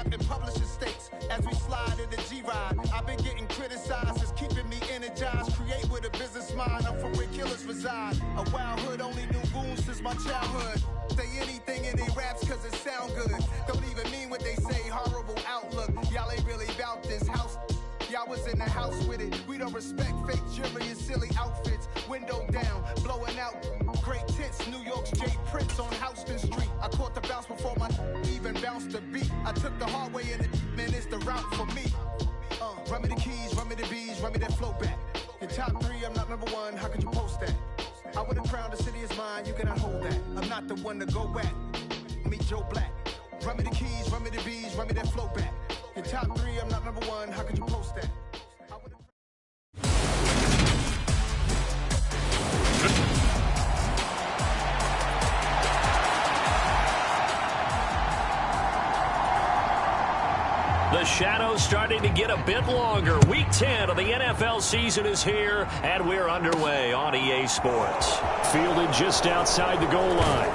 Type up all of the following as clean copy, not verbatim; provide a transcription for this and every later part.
capping publishing stakes as we slide in the G-Ride. I've been getting criticized as keeping me energized. Create with a business mind, I'm from where killers reside. A wild hood, only knew goons since my childhood. Say anything in they raps cause it sound good. Don't even mean what they say, horrible outlook. Y'all ain't really about this house. Y'all was in the house with it. We don't respect fake jewelry and silly outfits. Window down, blowing out great tits. New York's J. Prince on Houston Street. I caught the bounce before my even bounced the beat. I took the hard way and it, man, it's the route for me. Run me the keys, run me the bees, run me that flow back. In top 3, I'm not number 1, how could you post that? I would have crowned the city is mine, you cannot hold that. I'm not the one to go back. Meet Joe Black. Run me the keys, run me the bees, run me that flow back. In top 3, I'm not number 1, how could you post that? The shadow's starting to get a bit longer. Week 10 of the NFL season is here, and we're underway on EA Sports. Fielded just outside the goal line.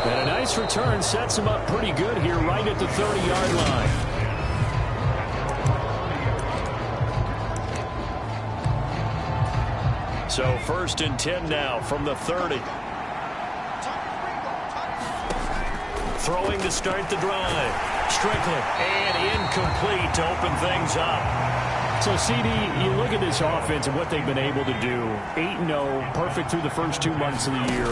And a nice return sets him up pretty good here right at the 30-yard line. So 1st and 10 now from the 30. Throwing to start the drive. Strickland, and incomplete to open things up. So, CD, you look at this offense and what they've been able to do. 8-0, perfect through the first 2 months of the year.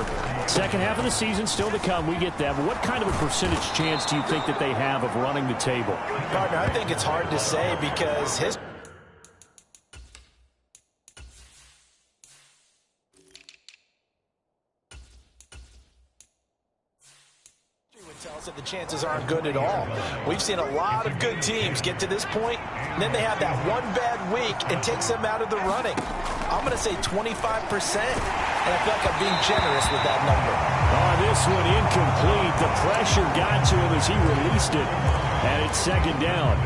Second half of the season still to come. We get that. But what kind of a percentage chance do you think that they have of running the table? Partner, I think it's hard to say because his tells that the chances aren't good at all. We've seen a lot of good teams get to this point, and then they have that one bad week and takes them out of the running. I'm going to say 25%, and I feel like I'm being generous with that number. Oh, this one incomplete. The pressure got to him as he released it, and it's 2nd down.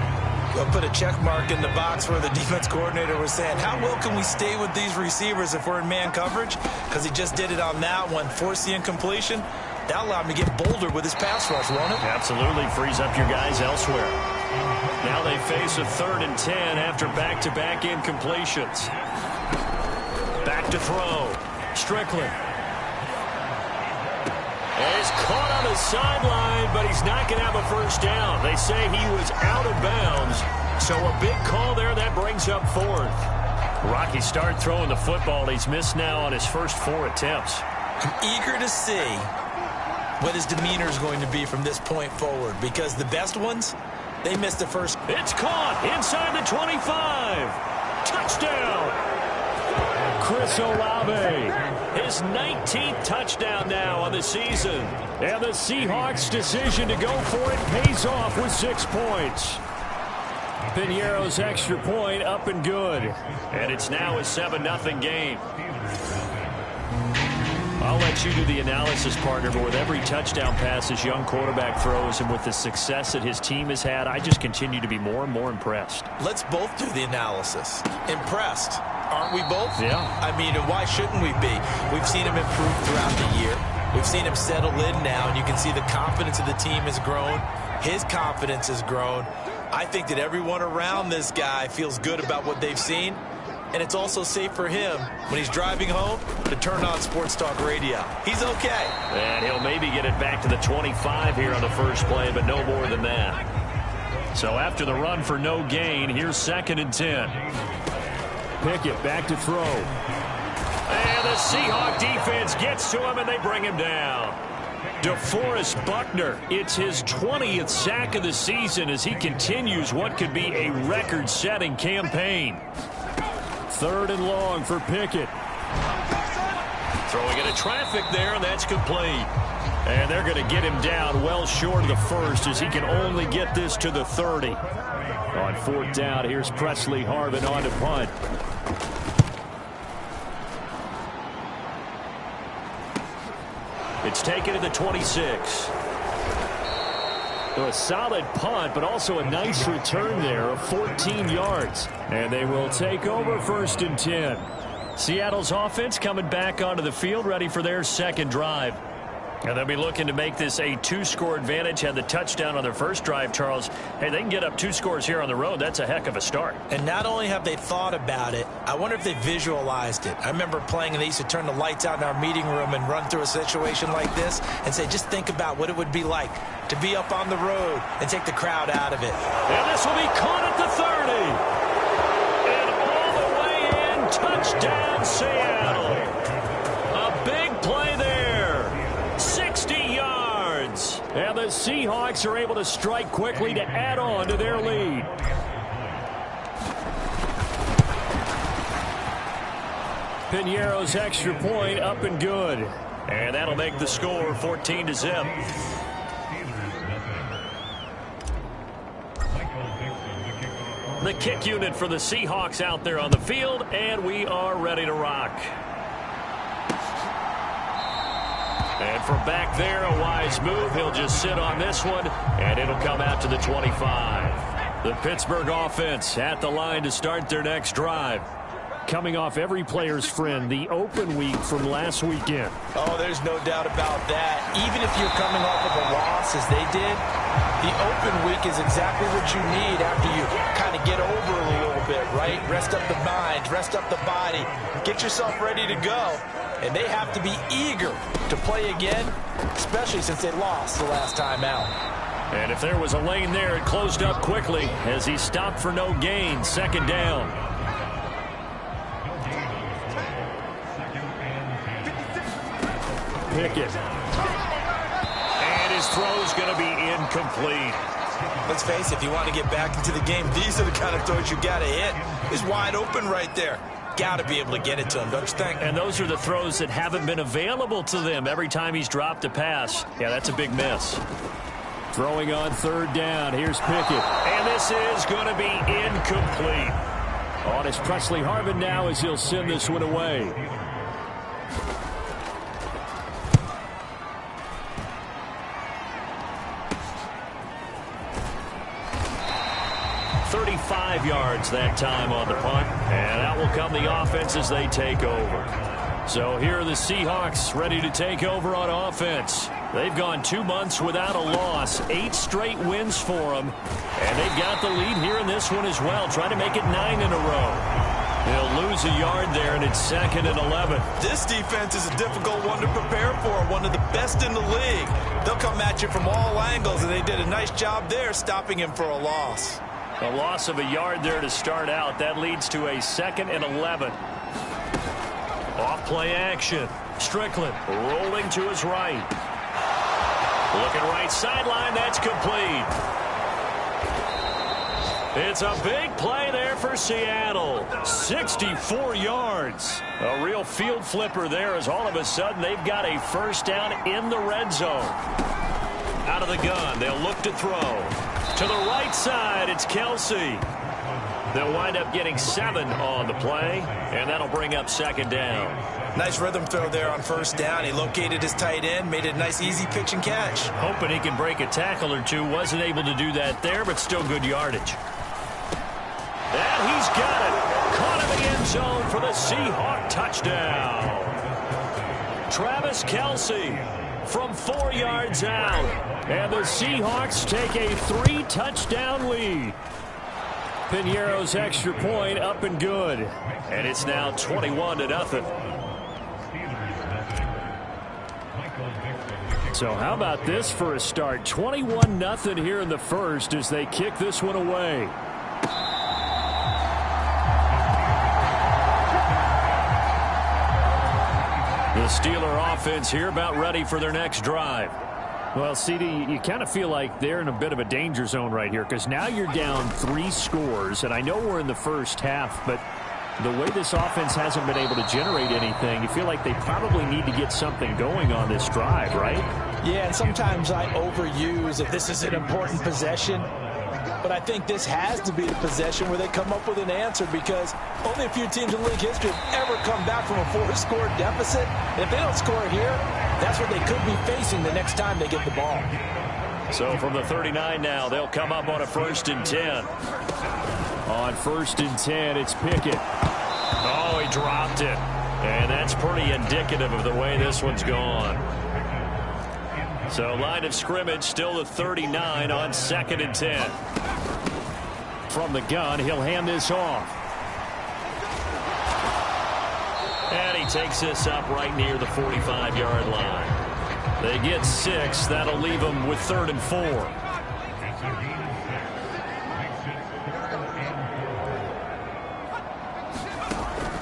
We'll put a check mark in the box where the defense coordinator was saying, how well can we stay with these receivers if we're in man coverage? Because he just did it on that one, forced the incompletion. That allowed him to get bolder with his pass rush, won't it? Absolutely. Frees up your guys elsewhere. Now they face a 3rd and 10 after back-to-back incompletions. Back to throw. Strickland. Is caught on the sideline, but he's not going to have a first down. They say he was out of bounds. So a big call there. That brings up 4th. Rocky start throwing the football. He's missed now on his first 4 attempts. I'm eager to see what his demeanor is going to be from this point forward, because the best ones, they missed the first. It's caught inside the 25. Touchdown. Chris Olave. His 19th touchdown now on the season. And the Seahawks' decision to go for it pays off with 6 points. Piniero's extra point up and good. And it's now a 7-0 game. I'll let you do the analysis, partner, but with every touchdown pass this young quarterback throws and with the success that his team has had, I just continue to be more and more impressed. Let's both do the analysis. Impressed. Aren't we both? Yeah. I mean, why shouldn't we be? We've seen him improve throughout the year. We've seen him settle in now, and you can see the confidence of the team has grown. His confidence has grown. I think that everyone around this guy feels good about what they've seen. And it's also safe for him when he's driving home to turn on Sports Talk Radio. He's okay. And he'll maybe get it back to the 25 here on the first play, but no more than that. So after the run for no gain, here's 2nd and 10. Pickett back to throw. And the Seahawk defense gets to him, and they bring him down. DeForest Buckner, it's his 20th sack of the season as he continues what could be a record-setting campaign. 3rd and long for Pickett. Throwing into traffic there, and that's complete. And they're going to get him down well short of the first as he can only get this to the 30. On 4th down, here's Presley Harvin on to punt. It's taken to the 26. So a solid punt, but also a nice return there of 14 yards. And they will take over 1st and 10. Seattle's offense coming back onto the field, ready for their second drive. And they'll be looking to make this a 2-score advantage. Had the touchdown on their first drive, Charles. Hey, they can get up 2 scores here on the road. That's a heck of a start. And not only have they thought about it, I wonder if they visualized it. I remember playing, and they used to turn the lights out in our meeting room and run through a situation like this and say, just think about what it would be like to be up on the road and take the crowd out of it. And this will be caught at the 30. And all the way in, touchdown, Seattle. A big play there. 60 yards. And the Seahawks are able to strike quickly to add on to their lead. Piñeiro's extra point up and good. And that'll make the score 14-0. The kick unit for the Seahawks out there on the field, and we are ready to rock. And from back there, a wise move. He'll just sit on this one, and it'll come out to the 25. The Pittsburgh offense at the line to start their next drive. Coming off every player's friend, the open week from last weekend. Oh, there's no doubt about that. Even if you're coming off of a loss, as they did, the open week is exactly what you need after you kind of get over it a little bit, right? Rest up the mind, rest up the body, get yourself ready to go. And they have to be eager to play again, especially since they lost the last time out. And if there was a lane there, it closed up quickly as he stopped for no gain. Second down. Pickett. And his throw's going to be incomplete. Let's face it, if you want to get back into the game, these are the kind of throws you got to hit. He's wide open right there. Got to be able to get it to him, don't you think? And those are the throws that haven't been available to them every time he's dropped a pass. Yeah, that's a big miss. Throwing on third down. Here's Pickett. And this is going to be incomplete. On is Presley Harvin now as he'll send this one away. 35 yards that time on the punt. And that will come the offense as they take over. So here are the Seahawks ready to take over on offense. They've gone 2 months without a loss. 8 straight wins for them. And they've got the lead here in this one as well. Trying to make it 9 in a row. They'll lose a yard there, and it's 2nd and 11. This defense is a difficult one to prepare for. One of the best in the league. They'll come at you from all angles, and they did a nice job there stopping him for a loss. A loss of a yard there to start out. That leads to a 2nd and 11. Off play action. Strickland rolling to his right. Looking right sideline. That's complete. It's a big play there for Seattle. 64 yards. A real field flipper there as all of a sudden they've got a first down in the red zone. Out of the gun. They'll look to throw. To the right side, it's Kelsey. They'll wind up getting 7 on the play, and that'll bring up 2nd down. Nice rhythm throw there on first down. He located his tight end, made it a nice easy pitch and catch. Hoping he can break a tackle or two. Wasn't able to do that there, but still good yardage. And he's got it. Caught in the end zone for the Seahawk touchdown. Travis Kelsey from 4 yards out. And the Seahawks take a 3-touchdown lead. Piñeiro's extra point up and good. And it's now 21-0. So how about this for a start? 21-0 here in the first as they kick this one away. The Steeler offense here about ready for their next drive. Well, CD, you kind of feel like they're in a bit of a danger zone right here because now you're down 3 scores, and I know we're in the first half, but the way this offense hasn't been able to generate anything, you feel like they probably need to get something going on this drive, right? Yeah, and sometimes I overuse if this is an important possession. But I think this has to be the possession where they come up with an answer because only a few teams in league history have ever come back from a 4-score deficit. And if they don't score here, that's what they could be facing the next time they get the ball. So from the 39 now, they'll come up on a 1st and 10. On 1st and 10, it's Pickett. Oh, he dropped it. And that's pretty indicative of the way this one's gone. So line of scrimmage still the 39 on 2nd and 10. From the gun, he'll hand this off. And he takes this up right near the 45-yard line. They get 6. That'll leave them with 3rd and 4.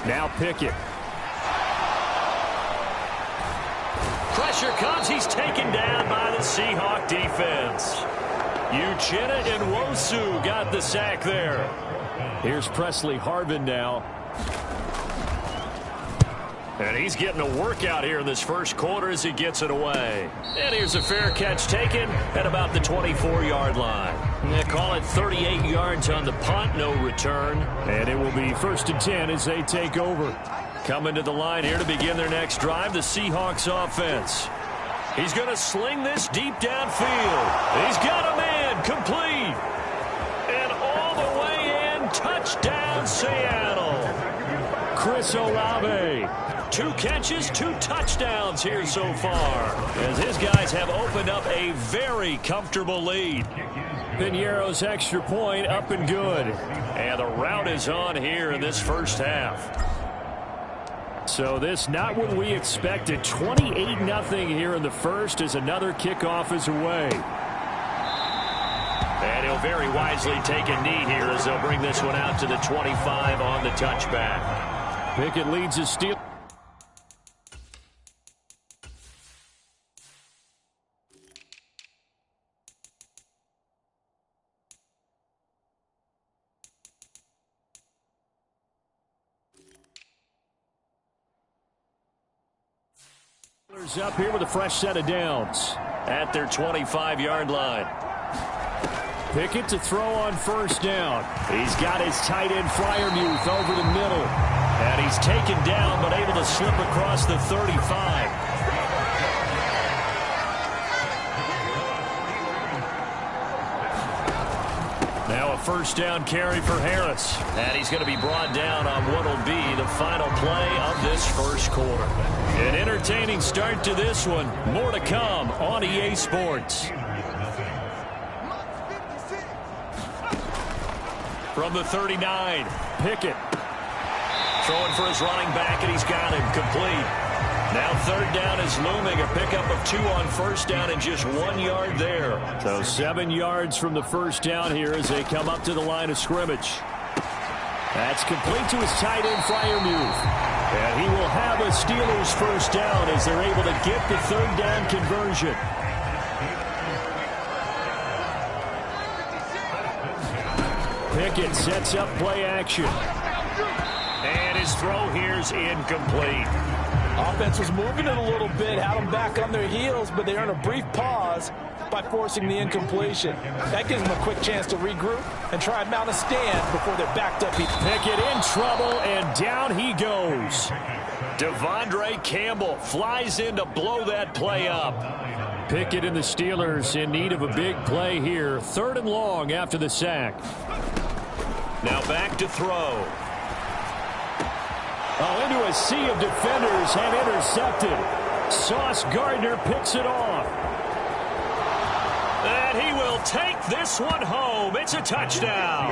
Now Pickett. Pressure comes. He's taken down by the Seahawk defense. Uchenna and Nwosu got the sack there. Here's Presley Harvin now. And he's getting a workout here in this first quarter as he gets it away. And here's a fair catch taken at about the 24-yard line. They call it 38 yards on the punt, no return. And it will be 1st and 10 as they take over. Coming to the line here to begin their next drive, the Seahawks offense. He's going to sling this deep downfield. He's got a man, complete. And all the way in, touchdown Seattle. Chris Olave. 2 catches, 2 touchdowns here so far, as his guys have opened up a very comfortable lead. Piñeiro's extra point up and good. And the route is on here in this first half. So this not what we expected. 28-0 here in the first as another kickoff is away. And he'll very wisely take a knee here as they'll bring this one out to the 25 on the touchback. Pickett leads his Steelers. Up here with a fresh set of downs. At their 25-yard line. Pickett to throw on 1st down. He's got his tight end Freiermuth over the middle. And he's taken down but able to slip across the 35. Now a 1st down carry for Harris. And he's going to be brought down on what will be the final play of this first quarter. An entertaining start to this one. More to come on EA Sports. From the 39, Pickett. Throwing for his running back, and he's got him complete. Now 3rd down is looming. A pickup of 2 on 1st down and just 1 yard there. So 7 yards from the 1st down here as they come up to the line of scrimmage. That's complete to his tight end Freiermuth. And he will have a Steelers 1st down as they're able to get the 3rd down conversion. Pickett sets up play action. And his throw here's incomplete. Offense was moving it a little bit, had them back on their heels, but they earned a brief pause by forcing the incompletion. That gives them a quick chance to regroup and try and mount a stand before they're backed up. Pickett in trouble, and down he goes. Devondre Campbell flies in to blow that play up. Pickett and the Steelers in need of a big play here. 3rd and long after the sack. Now back to throw. Oh, into a sea of defenders and intercepted. Sauce Gardner picks it off. And he will take this one home. It's a touchdown.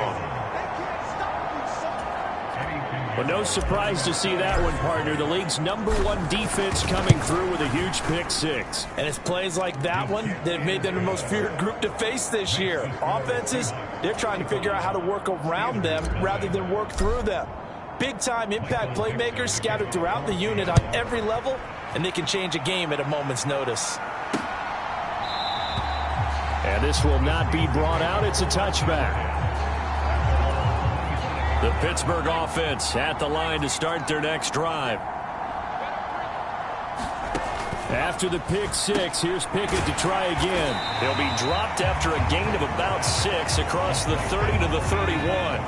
Well, no surprise to see that one, partner. The league's #1 defense coming through with a huge pick 6. And it's plays like that one that have made them the most feared group to face this year. Offenses, they're trying to figure out how to work around them rather than work through them. Big-time impact playmakers scattered throughout the unit on every level, and they can change a game at a moment's notice. And this will not be brought out. It's a touchback. The Pittsburgh offense at the line to start their next drive. After the pick 6, here's Pickett to try again. He'll be dropped after a gain of about 6 across the 30 to the 31.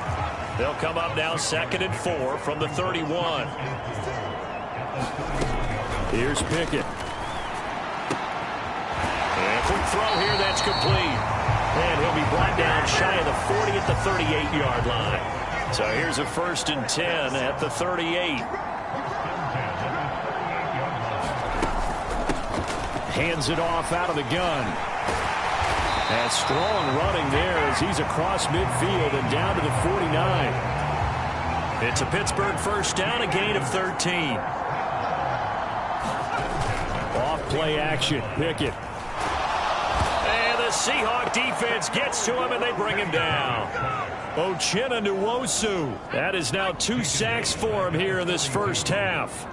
They'll come up now 2nd and 4 from the 31. Here's Pickett. And a quick throw here, that's complete. And he'll be brought down shy of the 40 at the 38-yard line. So here's a 1st and 10 at the 38. Hands it off out of the gun. And strong running there as he's across midfield and down to the 49. It's a Pittsburgh first down, a gain of 13. Off play action. Pickett. And the Seahawks defense gets to him, and they bring him down. Uchenna Nwosu. That is now 2 sacks for him here in this first half.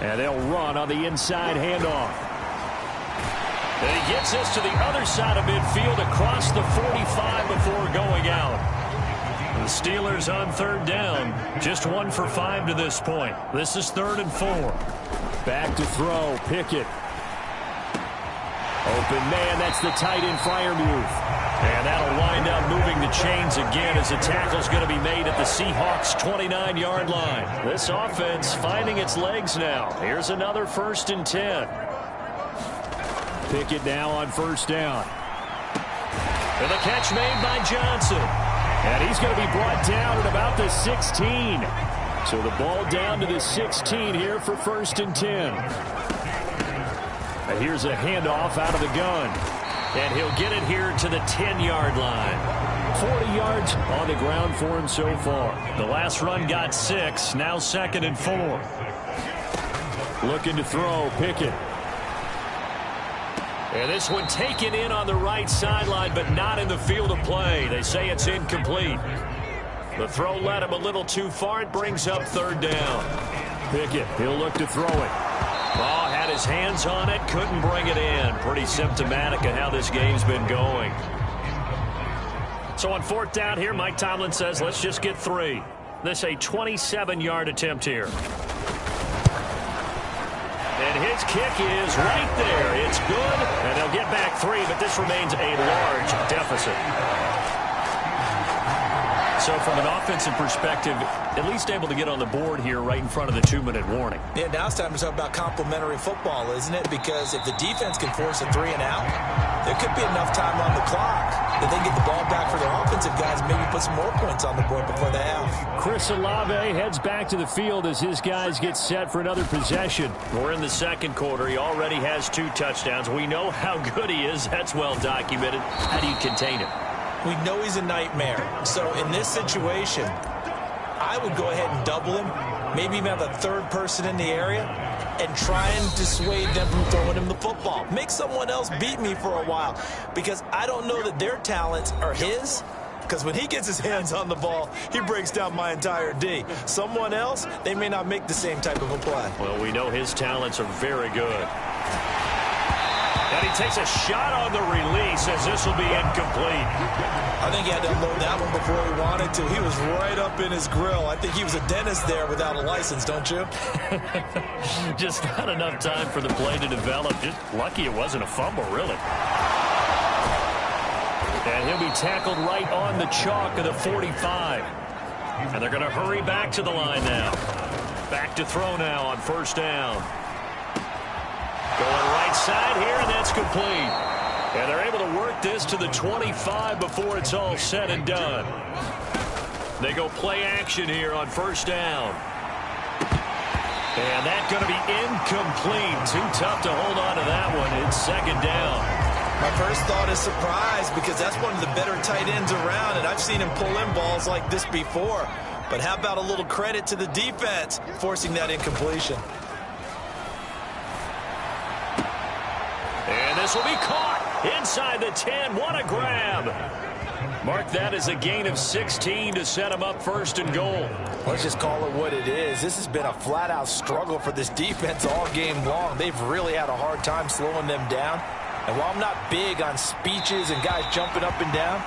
And they'll run on the inside handoff. And he gets us to the other side of midfield across the 45 before going out. The Steelers on third down. Just 1 for 5 to this point. This is 3rd and 4. Back to throw. Pickett. Open man. That's the tight end Freiermuth. And that'll wind up moving the chains again as the tackle's going to be made at the Seahawks' 29-yard line. This offense finding its legs now. Here's another 1st and 10. Pickett now on first down. And the catch made by Johnson. And he's going to be brought down at about the 16. So the ball down to the 16 here for 1st and 10. And here's a handoff out of the gun. And he'll get it here to the 10-yard line. 40 yards on the ground for him so far. The last run got 6. Now 2nd and 4. Looking to throw. Pickett. And this one taken in on the right sideline, but not in the field of play. They say it's incomplete. The throw led him a little too far. It brings up 3rd down. Pickett, he'll look to throw it. Ball had his hands on it, couldn't bring it in. Pretty symptomatic of how this game's been going. So on 4th down here, Mike Tomlin says, let's just get 3. This a 27-yard attempt here. And his kick is right there. It's good, and they'll get back 3, but this remains a large deficit. So from an offensive perspective, at least able to get on the board here right in front of the 2-minute warning. Yeah, now it's time to talk about complementary football, isn't it? Because if the defense can force a 3 and out, there could be enough time on the clock that they can get the ball back for their offensive guys and maybe put some more points on the board before the half. Chris Olave heads back to the field as his guys get set for another possession. We're in the 2nd quarter. He already has 2 touchdowns. We know how good he is. That's well documented. How do you contain him? We know he's a nightmare. So in this situation, I would go ahead and double him, maybe even have a 3rd person in the area, and try and dissuade them from throwing him the football. Make someone else beat me for a while, because I don't know that their talents are his, because when he gets his hands on the ball, he breaks down my entire D. Someone else, they may not make the same type of a play. Well, we know his talents are very good. And he takes a shot on the release as this will be incomplete. I think he had to unload that one before he wanted to. He was right up in his grill. I think he was a dentist there without a license, don't you? Just not enough time for the play to develop. Just lucky it wasn't a fumble, really. And he'll be tackled right on the chalk of the 45. And they're going to hurry back to the line now. Back to throw now on 1st down. Going right side here, and that's complete. And they're able to work this to the 25 before it's all said and done. They go play action here on 1st down. And that's going to be incomplete. Too tough to hold on to that one. It's 2nd down. My first thought is surprise, because that's one of the better tight ends around, and I've seen him pull in balls like this before. But how about a little credit to the defense forcing that incompletion? And this will be caught inside the 10. What a grab. Mark that as a gain of 16 to set him up 1st and goal. Let's just call it what it is. This has been a flat-out struggle for this defense all game long. They've really had a hard time slowing them down. And while I'm not big on speeches and guys jumping up and down,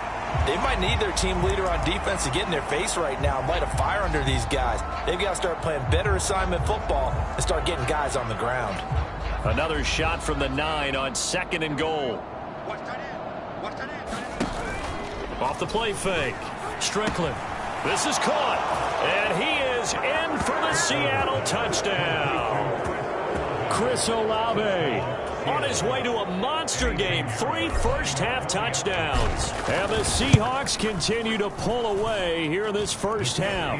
they might need their team leader on defense to get in their face right now and light a fire under these guys. They've got to start playing better assignment football and start getting guys on the ground. Another shot from the 9 on 2nd and goal. Off the play fake. Strickland. This is caught. And he is in for the Seattle touchdown. Chris Olave on his way to a monster game. 3 first-half touchdowns. And the Seahawks continue to pull away here in this first half.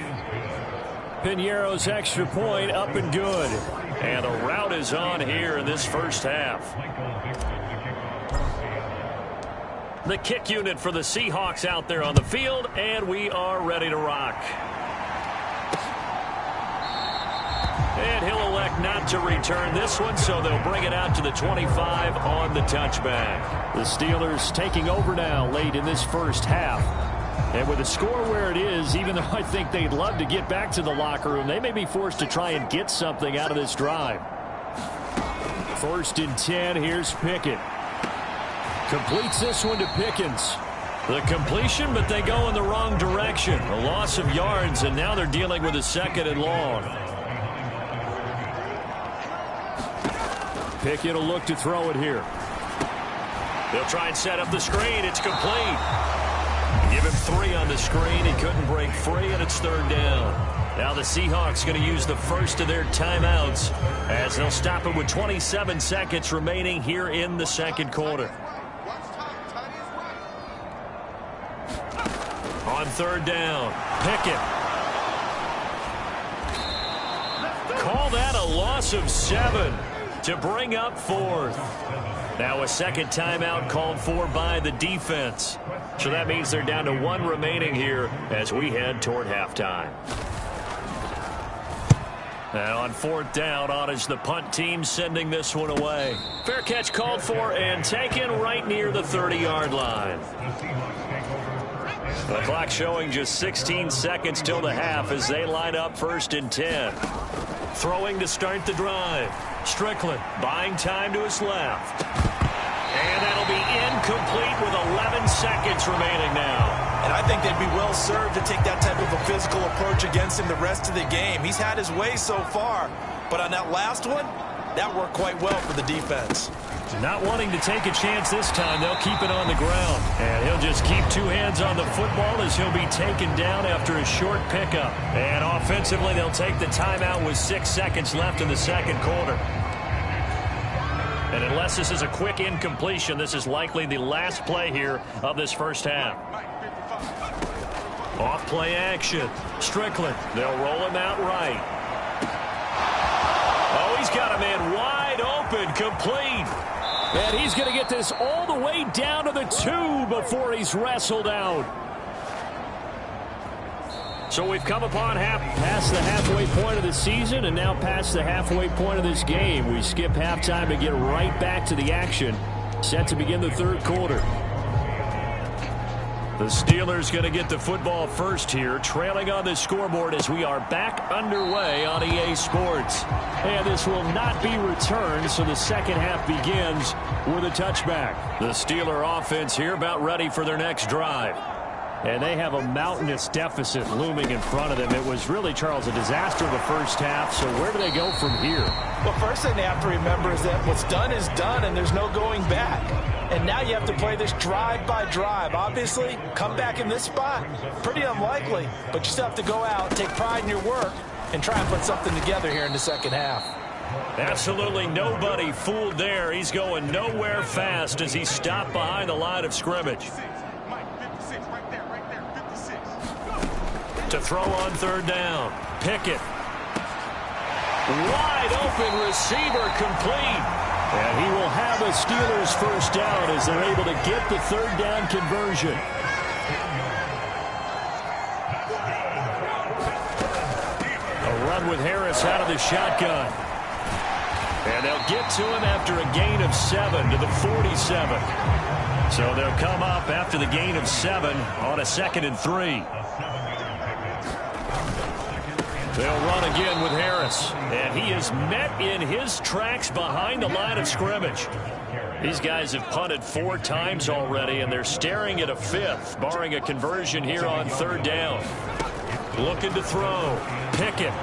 Piñeiro's extra point up and good. And the route is on here in this first half. The kick unit for the Seahawks out there on the field, and we are ready to rock. And he'll elect not to return this one, so they'll bring it out to the 25 on the touchback. The Steelers taking over now late in this first half. And with the score where it is, even though I think they'd love to get back to the locker room, they may be forced to try and get something out of this drive. 1st and 10, here's Pickett. Completes this one to Pickens. The completion, but they go in the wrong direction. A loss of yards, and now they're dealing with a 2nd and long. Pickett will look to throw it here. They'll try and set up the screen. It's complete. Give him 3 on the screen. He couldn't break free, and it's 3rd down. Now the Seahawks going to use the first of their timeouts as they'll stop it with 27 seconds remaining here in the 2nd quarter. On 3rd down, Pickett. Call that a loss of 7 to bring up 4th. Now a 2nd timeout called for by the defense. So that means they're down to 1 remaining here as we head toward halftime. And on 4th down, on is the punt team sending this one away. Fair catch called for and taken right near the 30-yard line. The clock showing just 16 seconds till the half as they line up 1st and 10. Throwing to start the drive. Strickland buying time to his left. And that'll be incomplete with 11 seconds remaining now. And I think they'd be well served to take that type of a physical approach against him the rest of the game. He's had his way so far, but on that last one, that worked quite well for the defense. Not wanting to take a chance this time, they'll keep it on the ground. And he'll just keep 2 hands on the football as he'll be taken down after a short pickup. And offensively, they'll take the timeout with 6 seconds left in the 2nd quarter. And unless this is a quick incompletion, this is likely the last play here of this first half. Off play action. Strickland. They'll roll him out right. Oh, he's got a man wide open, complete. And he's going to get this all the way down to the 2 before he's wrestled out. So we've come upon past the halfway point of the season and now past the halfway point of this game. We skip halftime and get right back to the action. Set to begin the 3rd quarter. The Steelers going to get the football first here, trailing on the scoreboard as we are back underway on EA Sports. And this will not be returned, so the 2nd half begins with a touchback. The Steeler offense here about ready for their next drive. And they have a mountainous deficit looming in front of them. It was really, Charles, a disaster of the first half, so where do they go from here? Well, first thing they have to remember is that what's done is done, and there's no going back. And now you have to play this drive by drive. Obviously, come back in this spot, pretty unlikely, but you still have to go out, take pride in your work, and try and put something together here in the 2nd half. Absolutely nobody fooled there. He's going nowhere fast as he stopped behind the line of scrimmage. To throw on 3rd down. Pickett. Wide open receiver, complete. And he will have a Steelers first down as they're able to get the 3rd down conversion. A run with Harris out of the shotgun. And they'll get to him after a gain of 7 to the 47. So they'll come up after the gain of 7 on a 2nd and 3. They'll run again with Harris. And he is met in his tracks behind the line of scrimmage. These guys have punted 4 times already, and they're staring at a 5th, barring a conversion here on 3rd down. Looking to throw. Pickett.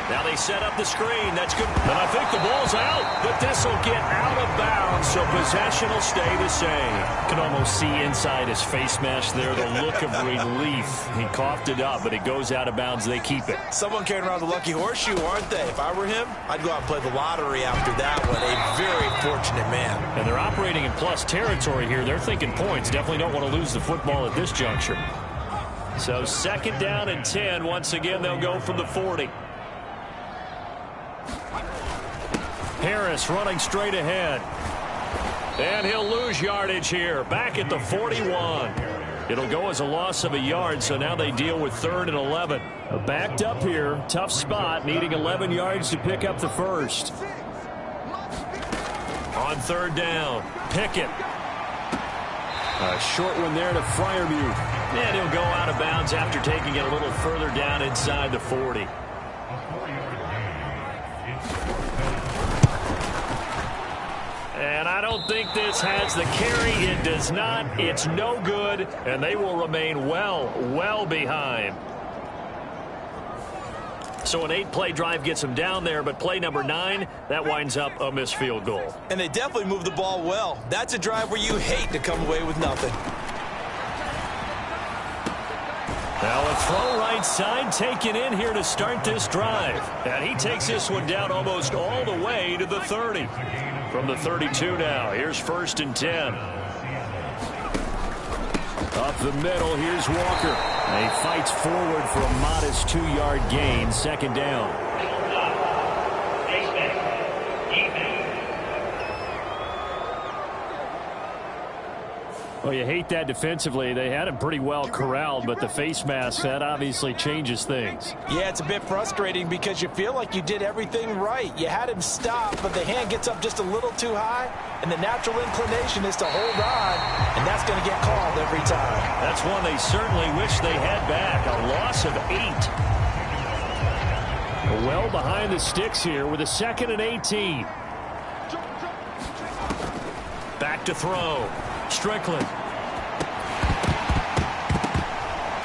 Now they set up the screen. That's good. And I think the ball's out, but this will get out of bounds, so possession will stay the same. You can almost see inside his face mask there the look of relief. He coughed it up, but it goes out of bounds. They keep it. Someone carrying around the lucky horseshoe, aren't they? If I were him, I'd go out and play the lottery after that one. A very fortunate man. And they're operating in plus territory here. They're thinking points. Definitely don't want to lose the football at this juncture. So 2nd down and 10. Once again, they'll go from the 40. Harris running straight ahead. And he'll lose yardage here. Back at the 41. It'll go as a loss of a yard, so now they deal with 3rd and 11. Backed up here. Tough spot, needing 11 yards to pick up the first. On 3rd down, Pickett. A short one there to Freiermuth. And he'll go out of bounds after taking it a little further down inside the 40. And I don't think this has the carry. It does not. It's no good. And they will remain well behind. So an 8-play drive gets them down there, but play number 9, that winds up a missed field goal. And they definitely move the ball well. That's a drive where you hate to come away with nothing. Now a throw right side taken in here to start this drive. And he takes this one down almost all the way to the 30. From the 32 now, here's 1st and 10. Up the middle, here's Walker. And he fights forward for a modest 2-yard gain, 2nd down. Well, you hate that defensively. They had him pretty well corralled, but the face mask, that obviously changes things. Yeah, it's a bit frustrating because you feel like you did everything right. You had him stop, but the hand gets up just a little too high, and the natural inclination is to hold on, and that's going to get called every time. That's one they certainly wish they had back. A loss of 8. Well behind the sticks here with a 2nd and 18. Back to throw. Strickland.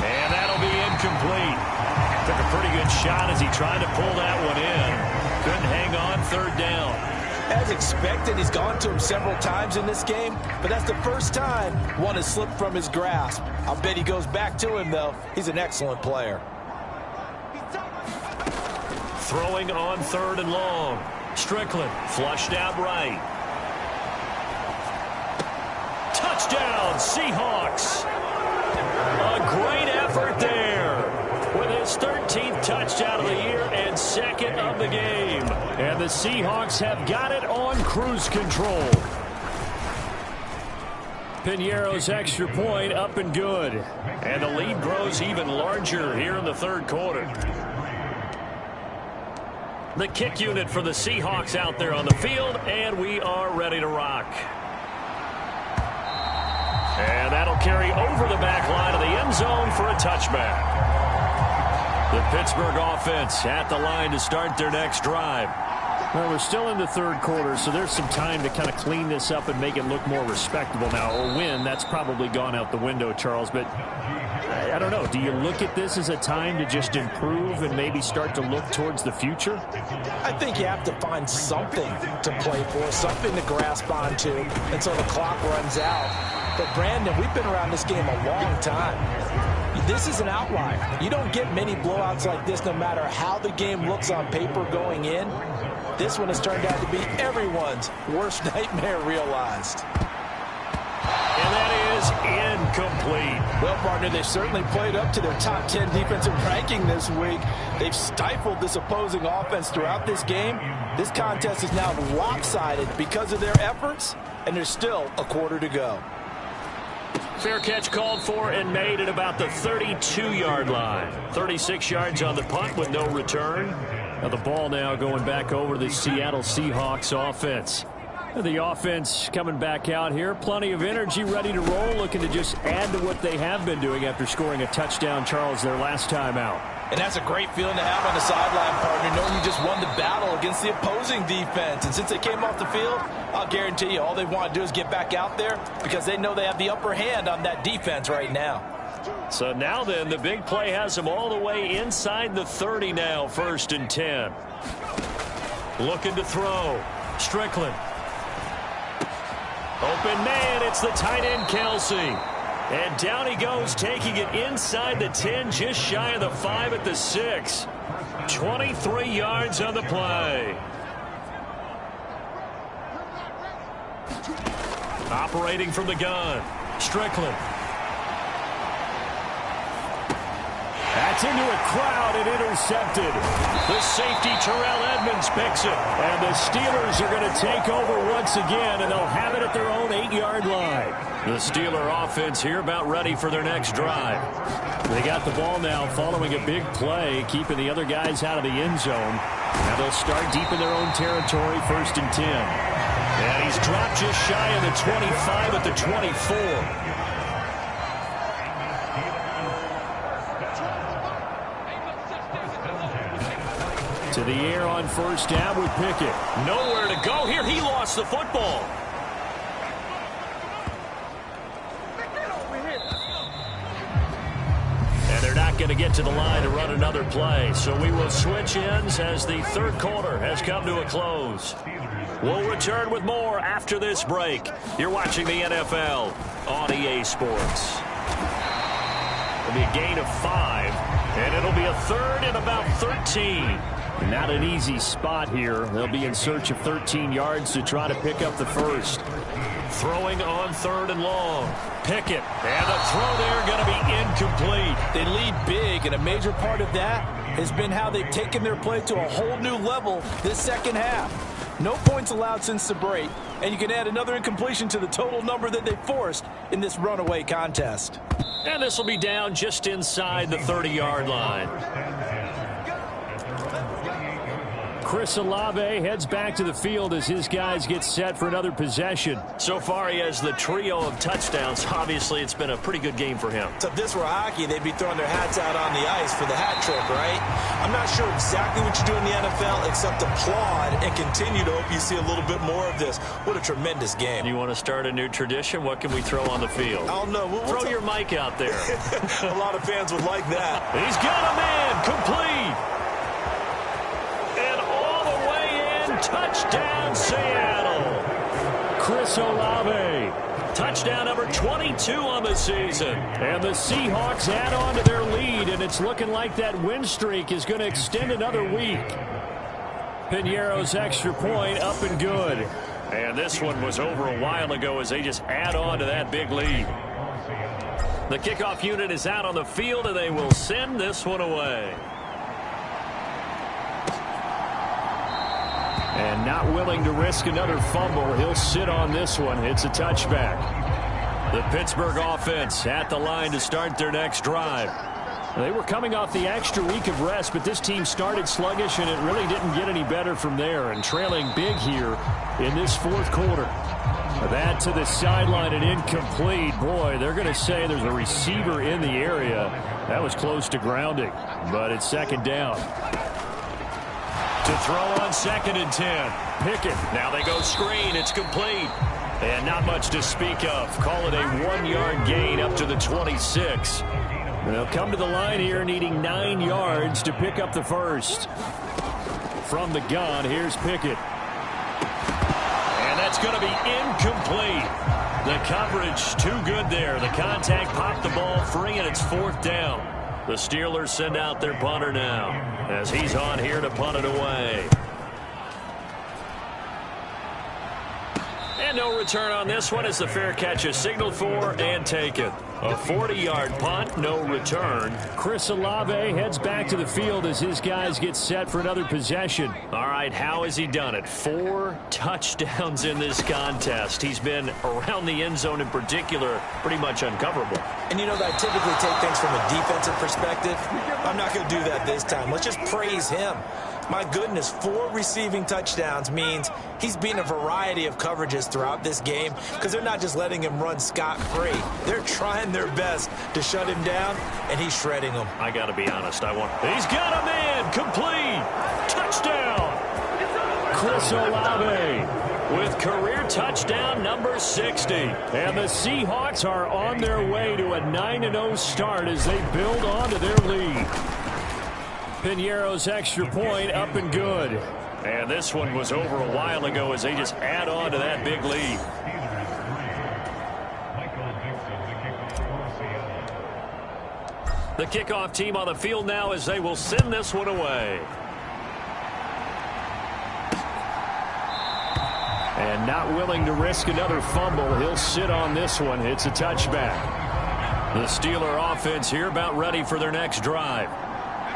And that'll be incomplete. Took a pretty good shot as he tried to pull that one in. Couldn't hang on, 3rd down. As expected, he's gone to him several times in this game, but that's the first time one has slipped from his grasp. I'll bet he goes back to him, though. He's an excellent player. Throwing on 3rd and long. Strickland flushed out right. Touchdown, Seahawks. A great effort there with his 13th touchdown of the year and 2nd of the game. And the Seahawks have got it on cruise control. Piñeiro's extra point up and good. And the lead grows even larger here in the 3rd quarter. The kick unit for the Seahawks out there on the field, and we are ready to rock. And that'll carry over the back line of the end zone for a touchback. The Pittsburgh offense at the line to start their next drive. Well, we're still in the 3rd quarter, so there's some time to kind of clean this up and make it look more respectable now. A win, that's probably gone out the window, Charles, but I don't know. Do you look at this as a time to just improve and maybe start to look towards the future? I think you have to find something to play for, something to grasp onto until the clock runs out. But, Brandon, we've been around this game a long time. This is an outlier. You don't get many blowouts like this no matter how the game looks on paper going in. This one has turned out to be everyone's worst nightmare realized. And that is incomplete. Well, partner, they certainly played up to their top 10 defensive ranking this week. They've stifled this opposing offense throughout this game. This contest is now lopsided because of their efforts, and there's still a quarter to go. Fair catch called for and made at about the 32-yard line. 36 yards on the punt with no return. Now the ball now going back over to the Seattle Seahawks offense. The offense coming back out here. Plenty of energy, ready to roll, looking to just add to what they have been doing after scoring a touchdown, Charles, their last time out. And that's a great feeling to have on the sideline, partner, knowing you just won the battle against the opposing defense. And since they came off the field, I'll guarantee you all they want to do is get back out there because they know they have the upper hand on that defense right now. So now then, the big play has them all the way inside the 30 now, 1st and 10. Looking to throw. Strickland. Open man, it's the tight end, Kelsey. And down he goes, taking it inside the 10, just shy of the 5 at the 6. 23 yards on the play. Operating from the gun, Strickland. That's into a crowd and intercepted. The safety, Terrell Edmonds, picks it. And the Steelers are going to take over once again, and they'll have it at their own 8-yard line. The Steeler offense here about ready for their next drive. They got the ball now following a big play, keeping the other guys out of the end zone. Now they'll start deep in their own territory, 1st and 10. And he's dropped just shy of the 25 at the 24. To the air on 1st down with Pickett. Nowhere to go here. He lost the football. And they're not going to get to the line to run another play. So we will switch ends as the 3rd quarter has come to a close. We'll return with more after this break. You're watching the NFL on EA Sports. It'll be a gain of 5, and it'll be a 3rd and about 13. Not an easy spot here. They'll be in search of 13 yards to try to pick up the first. Throwing on 3rd and long. Pickett. And the throw there going to be incomplete. They lead big, and a major part of that has been how they've taken their play to a whole new level this second half. No points allowed since the break, and you can add another incompletion to the total number that they forced in this runaway contest. And this will be down just inside the 30-yard line. Chris Olave heads back to the field as his guys get set for another possession. So far, he has the trio of touchdowns. Obviously, it's been a pretty good game for him. So if this were hockey, they'd be throwing their hats out on the ice for the hat trick, right? I'm not sure exactly what you do in the NFL except applaud and continue to hope you see a little bit more of this. What a tremendous game. You want to start a new tradition? What can we throw on the field? I don't know. Throw your mic out there. A lot of fans would like that. He's got a man. Complete. Touchdown, Seattle. Chris Olave. Touchdown number 22 on the season. And the Seahawks add on to their lead, and it's looking like that win streak is going to extend another week. Piñeiro's extra point up and good. And this one was over a while ago as they just add on to that big lead. The kickoff unit is out on the field, and they will send this one away. And not willing to risk another fumble, he'll sit on this one. It's a touchback. The Pittsburgh offense at the line to start their next drive. They were coming off the extra week of rest, but this team started sluggish, and it really didn't get any better from there. And trailing big here in this 4th quarter. That to the sideline and incomplete. Boy, they're going to say there's a receiver in the area. That was close to grounding, but it's 2nd down. To throw on 2nd and 10. Pickett. Now they go screen. It's complete. And not much to speak of. Call it a 1-yard gain up to the 26. They'll come to the line here needing 9 yards to pick up the first. From the gun, here's Pickett. And that's going to be incomplete. The coverage too good there. The contact popped the ball free, and it's 4th down. The Steelers send out their punter now as he's on here to punt it away. And no return on this one as the fair catch is signaled for and taken. A 40-yard punt, no return. Chris Olave heads back to the field as his guys get set for another possession. All right, how has he done it? 4 touchdowns in this contest. He's been around the end zone in particular, pretty much uncoverable. And you know that I typically take things from a defensive perspective. I'm not going to do that this time. Let's just praise him. My goodness, 4 receiving touchdowns means he's beaten a variety of coverages throughout this game because they're not just letting him run scot-free. They're trying their best to shut him down, and he's shredding them. I got to be honest. He's got a man. Complete. Touchdown. Chris Olave with career touchdown number 60. And the Seahawks are on their way to a 9-0 start as they build on to their lead. Piñeiro's extra point up and good. And this one was over a while ago as they just add on to that big lead. The kickoff team on the field now as they will send this one away. And not willing to risk another fumble, he'll sit on this one. It's a touchback. The Steeler offense here about ready for their next drive.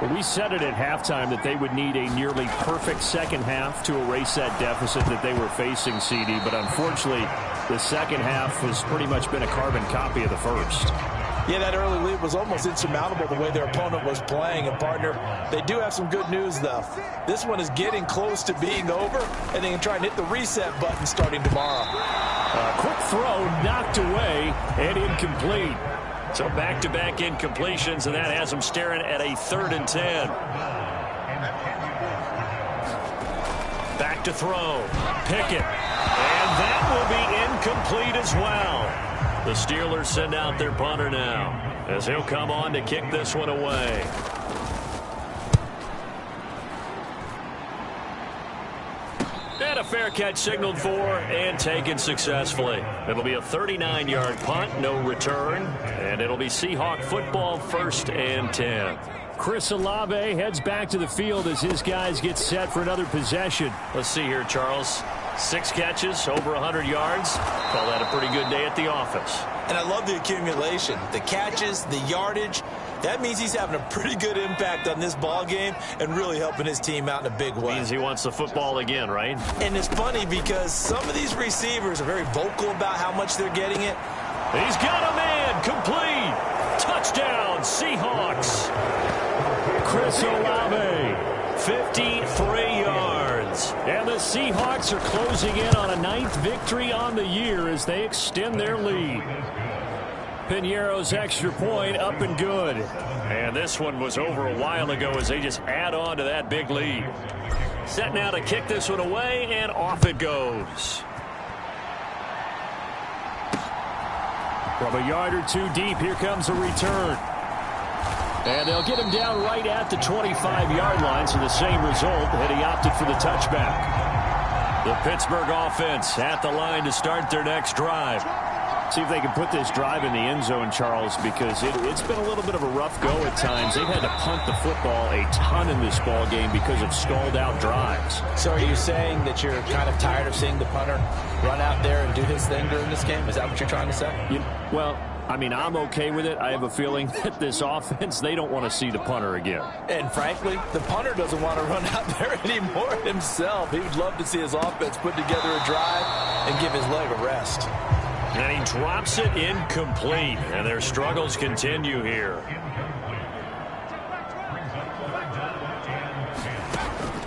Well, we said it at halftime that they would need a nearly perfect second half to erase that deficit that they were facing, CD. But unfortunately, the second half has pretty much been a carbon copy of the first. Yeah, that early lead was almost insurmountable the way their opponent was playing. And, partner, they do have some good news, though. This one is getting close to being over, and they can try and hit the reset button starting tomorrow. Quick throw knocked away and incomplete. So back-to-back incompletions, and that has them staring at a 3rd and 10. Back to throw. Pickett. And that will be incomplete as well. The Steelers send out their punter now, as he'll come on to kick this one away. And a fair catch signaled for and taken successfully. It'll be a 39-yard punt, no return, and it'll be Seahawk football, 1st and 10. Chris Olave heads back to the field as his guys get set for another possession. Let's see here, Charles. 6 catches, over 100 yards. Call that a pretty good day at the office. And I love the accumulation, the catches, the yardage. That means he's having a pretty good impact on this ball game and really helping his team out in a big way. Means he wants the football again, right? And it's funny because some of these receivers are very vocal about how much they're getting it. He's got a man, complete. Touchdown, Seahawks. Chris Olave. 53 yards. And the Seahawks are closing in on a 9th victory on the year as they extend their lead. Piñeiro's extra point up and good. And this one was over a while ago as they just add on to that big lead. Set now to kick this one away, and off it goes. From a yard or two deep, here comes a return. And they'll get him down right at the 25-yard line, so the same result, and he opted for the touchback. The Pittsburgh offense at the line to start their next drive. See if they can put this drive in the end zone, Charles, because it's been a little bit of a rough go at times. They've had to punt the football a ton in this ball game because of stalled-out drives. So are you saying that you're kind of tired of seeing the punter run out there and do his thing during this game? Is that what you're trying to say? Well, I mean, I'm okay with it. I have a feeling that this offense, they don't want to see the punter again. And frankly, the punter doesn't want to run out there anymore himself. He would love to see his offense put together a drive and give his leg a rest. And he drops it incomplete, and their struggles continue here.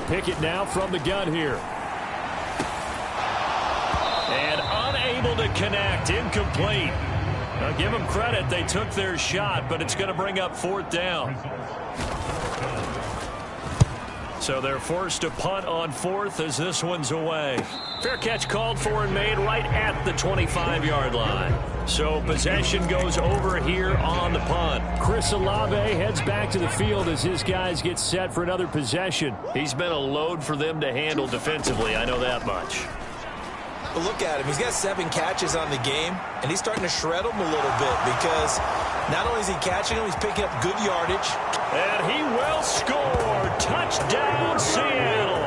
Pickett now from the gun here. And unable to connect, incomplete. Now give them credit, they took their shot, but it's going to bring up 4th down. So they're forced to punt on 4th as this one's away. Fair catch called for and made right at the 25-yard line. So possession goes over here on the punt. Chris Olave heads back to the field as his guys get set for another possession. He's been a load for them to handle defensively, I know that much. But look at him. He's got 7 catches on the game, and he's starting to shred them a little bit because not only is he catching them, he's picking up good yardage. And he will score. Touchdown, Seattle.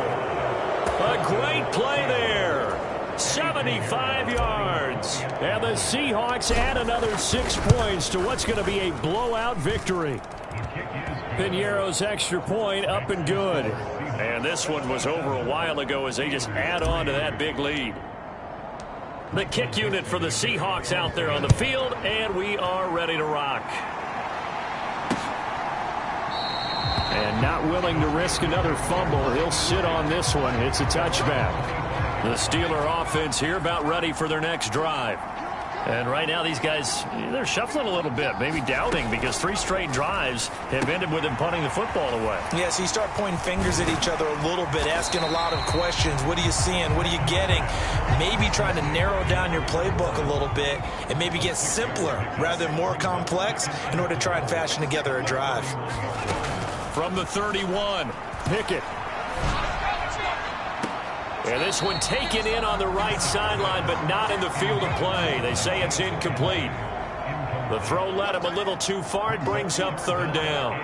A great play there. 75 yards. And the Seahawks add another 6 points to what's going to be a blowout victory. Piñeiro's extra point up and good. And this one was over a while ago as they just add on to that big lead. The kick unit for the Seahawks out there on the field, and we are ready to rock. And not willing to risk another fumble, he'll sit on this one. It's a touchback. The Steeler offense here about ready for their next drive. And right now these guys, they're shuffling a little bit, maybe doubting, because 3 straight drives have ended with them punting the football away. Yeah, so you start pointing fingers at each other a little bit, asking a lot of questions. What are you seeing? What are you getting? Maybe trying to narrow down your playbook a little bit and maybe get simpler rather than more complex in order to try and fashion together a drive. From the 31, Pickett. And this one taken in on the right sideline, but not in the field of play. They say it's incomplete. The throw led him a little too far. It brings up 3rd down.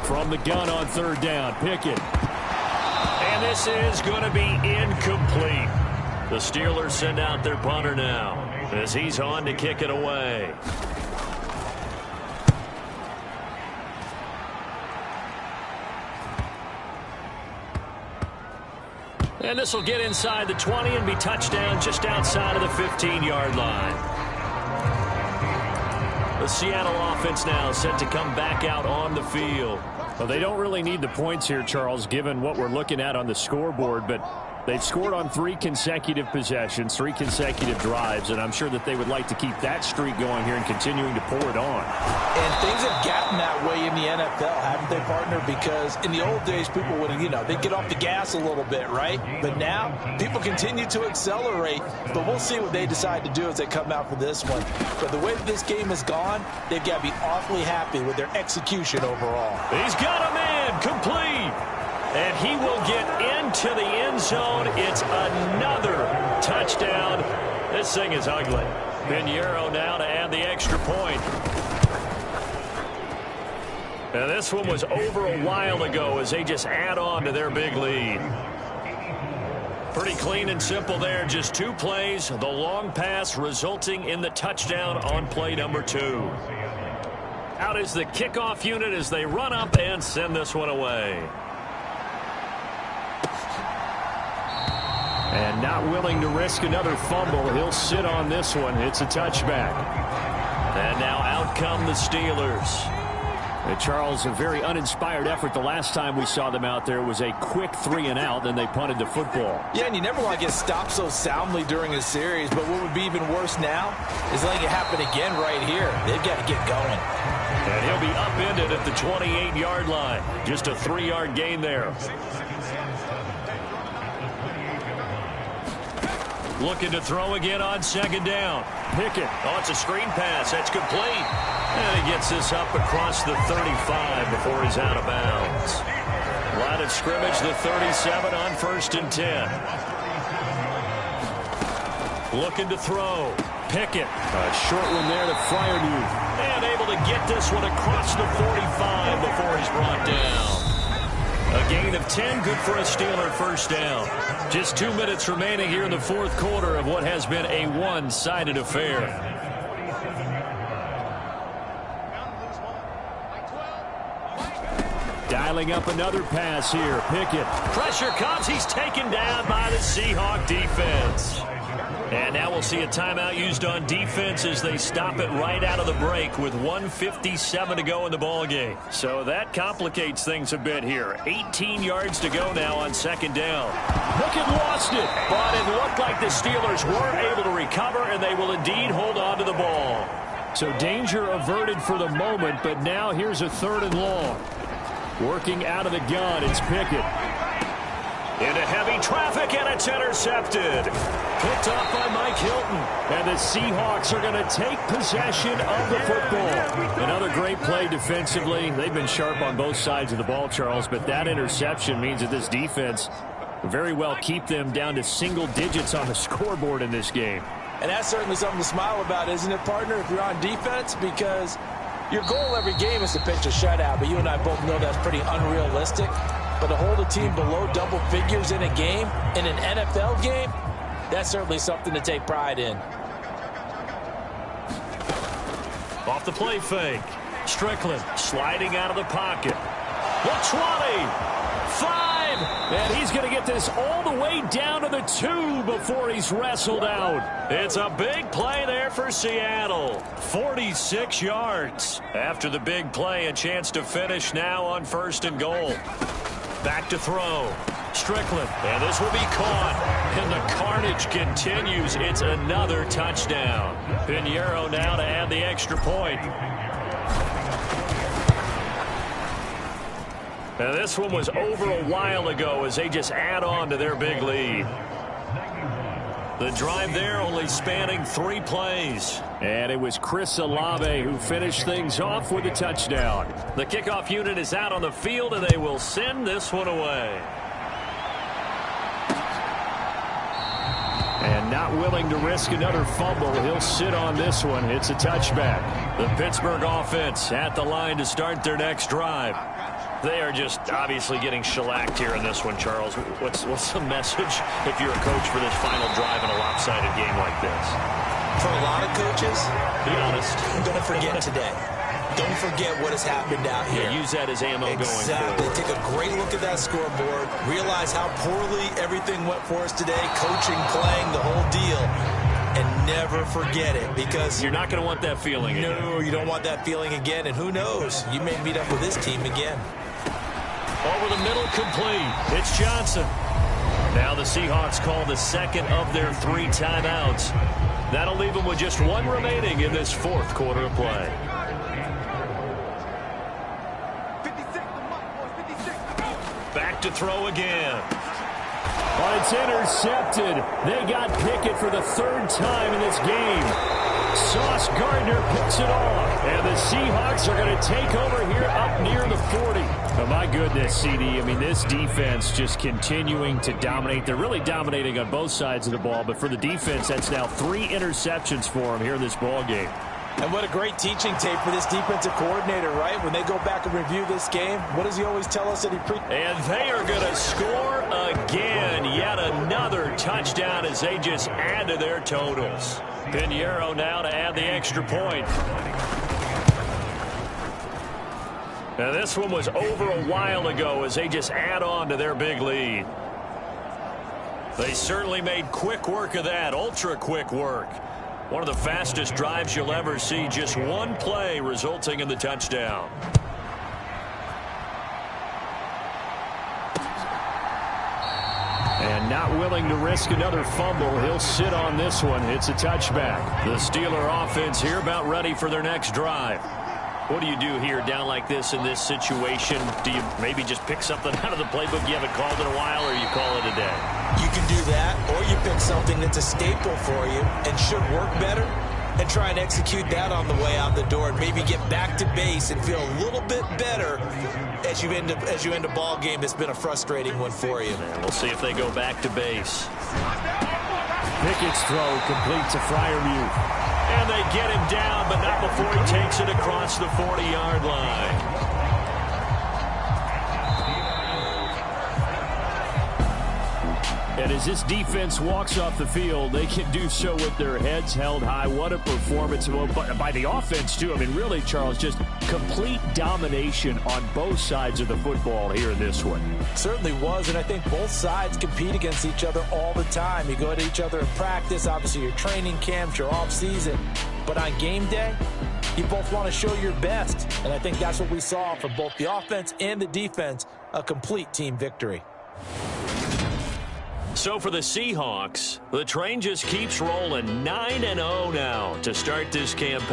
From the gun on 3rd down, Pickett. And this is going to be incomplete. The Steelers send out their punter now as he's on to kick it away. And this will get inside the 20 and be touchdown just outside of the 15-yard line. The Seattle offense now set to come back out on the field. Well, they don't really need the points here, Charles, given what we're looking at on the scoreboard, but they've scored on 3 consecutive possessions, 3 consecutive drives, and I'm sure that they would like to keep that streak going here and continuing to pour it on. And things have gotten that way in the NFL, haven't they, partner? Because in the old days, people would, they'd get off the gas a little bit, right? But now, people continue to accelerate, but we'll see what they decide to do as they come out for this one. But the way that this game has gone, they've got to be awfully happy with their execution overall. He's got a man, complete. And he will get into the end zone. It's another touchdown. This thing is ugly. Pinheiro now to add the extra point. And this one was over a while ago as they just add on to their big lead. Pretty clean and simple there. Just 2 plays. The long pass resulting in the touchdown on play number 2. Out is the kickoff unit as they run up and send this one away. And not willing to risk another fumble. He'll sit on this one. It's a touchback. And now out come the Steelers. And Charles, a very uninspired effort. The last time we saw them out there was a quick 3 and out, then they punted the football. Yeah, and you never want to get stopped so soundly during a series, but what would be even worse now is letting it happen again right here. They've got to get going. And he'll be upended at the 28-yard line. Just a 3-yard gain there. Looking to throw again on 2nd down. Pickett. Oh, it's a screen pass. That's complete. And he gets this up across the 35 before he's out of bounds. Line of scrimmage, the 37 on 1st and 10. Looking to throw. Pickett. A short one there to Freiermuth. And able to get this one across the 45 before he's brought down. A gain of 10, good for a Steeler first down. Just 2 minutes remaining here in the 4th quarter of what has been a one-sided affair. Dialing up another pass here. Pickett. Pressure comes. He's taken down by the Seahawk defense. And now we'll see a timeout used on defense as they stop it right out of the break with 1:57 to go in the ballgame. So that complicates things a bit here. 18 yards to go now on 2nd down. Pickett lost it. But it looked like the Steelers were able to recover, and they will indeed hold on to the ball. So danger averted for the moment, but now here's a 3rd and long. Working out of the gun, it's Pickett. Into heavy traffic, and it's intercepted. Picked off by Mike Hilton. And the Seahawks are going to take possession of the football. Another great play defensively. They've been sharp on both sides of the ball, Charles, but that interception means that this defense very well keep them down to single digits on the scoreboard in this game. And that's certainly something to smile about, isn't it, partner, if you're on defense? Because your goal every game is to pitch a shutout, but you and I both know that's pretty unrealistic. But to hold a team below double figures in a game, in an NFL game, that's certainly something to take pride in. Off the play fake. Strickland sliding out of the pocket. The 20. 5. And he's going to get this all the way down to the 2 before he's wrestled out. It's a big play there for Seattle. 46 yards. After the big play, a chance to finish now on 1st and goal. Back to throw. Strickland. And this will be caught. And the carnage continues. It's another touchdown. Pinheiro now to add the extra point. Now this one was over a while ago as they just add on to their big lead. The drive there only spanning 3 plays. And it was Chris Olave who finished things off with a touchdown. The kickoff unit is out on the field, and they will send this one away. And not willing to risk another fumble, he'll sit on this one. It's a touchback. The Pittsburgh offense at the line to start their next drive. They are just obviously getting shellacked here in this one, Charles. What's the message if you're a coach for this final drive in a lopsided game like this? For a lot of coaches, be honest, I'm going to forget today. don't forget what has happened out here. Yeah, use that as ammo going forward. Exactly. Take a great look at that scoreboard. Realize how poorly everything went for us today. Coaching, playing, the whole deal. And never forget it, because you're not going to want that feeling again. No, you don't want that feeling again. And who knows? You may meet up with this team again. Over the middle, complete. It's Johnson. Now the Seahawks call the second of their 3 timeouts. That'll leave them with just 1 remaining in this 4th quarter of play. Back to throw again. But it's intercepted. They got Pickett for the 3rd time in this game. Sauce Gardner picks it off. And the Seahawks are going to take over here up near the 40. Oh, my goodness, CD. I mean, this defense just continuing to dominate. They're really dominating on both sides of the ball. But for the defense, that's now 3 interceptions for them here in this ball game. And what a great teaching tape for this defensive coordinator, right? When they go back and review this game, what does he always tell us that he And they are going to score again. Yet another touchdown as they just add to their totals. Pinheiro now to add the extra point. Now this one was over a while ago as they just add on to their big lead. They certainly made quick work of that, ultra quick work. One of the fastest drives you'll ever see, just 1 play resulting in the touchdown. And not willing to risk another fumble. He'll sit on this one. It's a touchback. The Steeler offense here about ready for their next drive. What do you do here down like this in this situation? Do you maybe just pick something out of the playbook you haven't called in a while, or you call it a day? You can do that, or you pick something that's a staple for you and should work better and try and execute that on the way out the door and maybe get back to base and feel a little bit better as you end a ball game that's been a frustrating one for you. And we'll see if they go back to base. Pickett's throw complete to Freiermuth. And they get him down, but not before he takes it across the 40-yard line. And as this defense walks off the field, they can do so with their heads held high. What a performance by the offense, too. I mean, really, Charles, just complete domination on both sides of the football here in this one. certainly was, and I think both sides compete against each other all the time. You go at each other in practice, obviously your training camps, your off season, but on game day, you both want to show your best, and I think that's what we saw from both the offense and the defense, a complete team victory. So for the Seahawks, the train just keeps rolling 9-0 now to start this campaign.